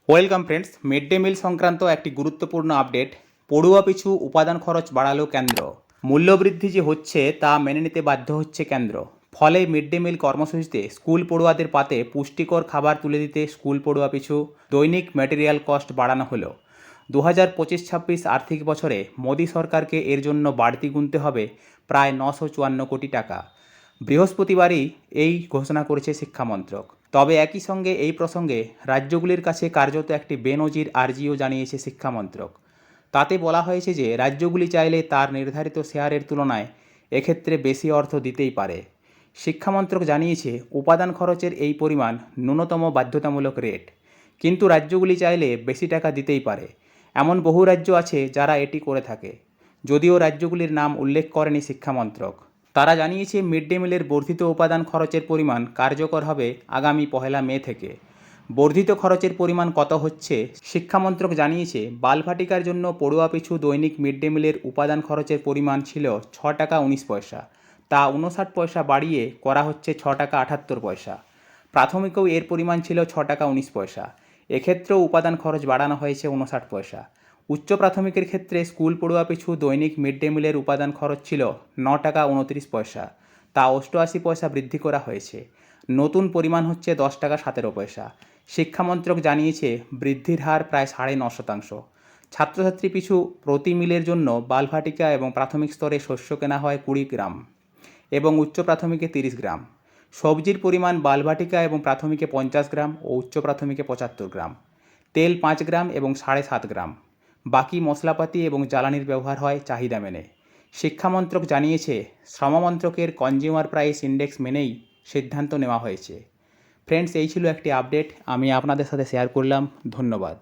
Welcome friends, mid day meal সংক্রান্ত একটি গুরুত্বপূর্ণ আপডেট। পড়ুয়া পিছু উপাদান খরচ বাড়ালো কেন্দ্র। মূল্যবৃদ্ধি যে হচ্ছে তা মেনে নিতে বাধ্য হচ্ছে কেন্দ্র। ফলে মিড ডে মিল কর্মসূচিতে স্কুল পড়ুয়াদের পাতে পুষ্টিকর খাবার তুলে দিতে স্কুল পড়ুয়া পিছু দৈনিক ম্যাটেরিয়াল কস্ট বাড়ানো হলো। 2025-26 আর্থিক বছরে মোদী সরকারকে এর জন্য বাড়তি গুনতে হবে প্রায় 954 কোটি টাকা। বৃহস্পতিবারই এই ঘোষণা করেছে শিক্ষামন্ত্রক। তবে একই সঙ্গে এই প্রসঙ্গে রাজ্যগুলির কাছে কার্যত একটি বেনজির আর্জিও জানিয়েছে শিক্ষামন্ত্রক। তাতে বলা হয়েছে যে রাজ্যগুলি চাইলে তার নির্ধারিত শেয়ারের তুলনায় এক্ষেত্রে বেশি অর্থ দিতেই পারে। শিক্ষামন্ত্রক জানিয়েছে উপাদান খরচের এই পরিমাণ ন্যূনতম বাধ্যতামূলক রেট, কিন্তু রাজ্যগুলি চাইলে বেশি টাকা দিতেই পারে। এমন বহু রাজ্য আছে যারা এটি করে থাকে, যদিও রাজ্যগুলির নাম উল্লেখ করেনি শিক্ষামন্ত্রক। তারা জানিয়েছে মিড ডে মিলের বর্ধিত উপাদান খরচের পরিমাণ কার্যকর হবে আগামী 1 মে থেকে। বর্ধিত খরচের পরিমাণ কত হচ্ছে শিক্ষামন্ত্রক জানিয়েছে, বালভাটিকার জন্য পড়ুয়া পিছু দৈনিক মিড ডে মিলের উপাদান খরচের পরিমাণ ছিল 6 টাকা 19 পয়সা, তা 59 পয়সা বাড়িয়ে করা হচ্ছে 6 টাকা 78 পয়সা। প্রাথমিকেও এর পরিমাণ ছিল 6 টাকা 19 পয়সা, এক্ষেত্রেও উপাদান খরচ বাড়ানো হয়েছে 59 পয়সা। উচ্চ প্রাথমিকের ক্ষেত্রে স্কুল পড়ুয়া পিছু দৈনিক মিড ডে মিলের উপাদান খরচ ছিল 9 টাকা 29 পয়সা, তা 88 পয়সা বৃদ্ধি করা হয়েছে। নতুন পরিমাণ হচ্ছে 10 টাকা 17 পয়সা। শিক্ষামন্ত্রক জানিয়েছে বৃদ্ধির হার প্রায় 9.5%। ছাত্রছাত্রী পিছু প্রতি মিলের জন্য বালভাটিকা এবং প্রাথমিক স্তরে শস্য কেনা হয় 20 গ্রাম এবং উচ্চ প্রাথমিকে 30 গ্রাম। সবজির পরিমাণ বালভাটিকা এবং প্রাথমিকে 50 গ্রাম ও উচ্চ প্রাথমিকে 75 গ্রাম। তেল 5 গ্রাম এবং 7.5 গ্রাম। বাকি মশলাপাতি এবং জ্বালানির ব্যবহার হয় চাহিদা মেনে। শিক্ষামন্ত্রক জানিয়েছে শ্রমমন্ত্রকের কনজিউমার প্রাইস ইন্ডেক্স মেনেই সিদ্ধান্ত নেওয়া হয়েছে। ফ্রেন্ডস, এই ছিল একটি আপডেট, আমি আপনাদের সাথে শেয়ার করলাম। ধন্যবাদ।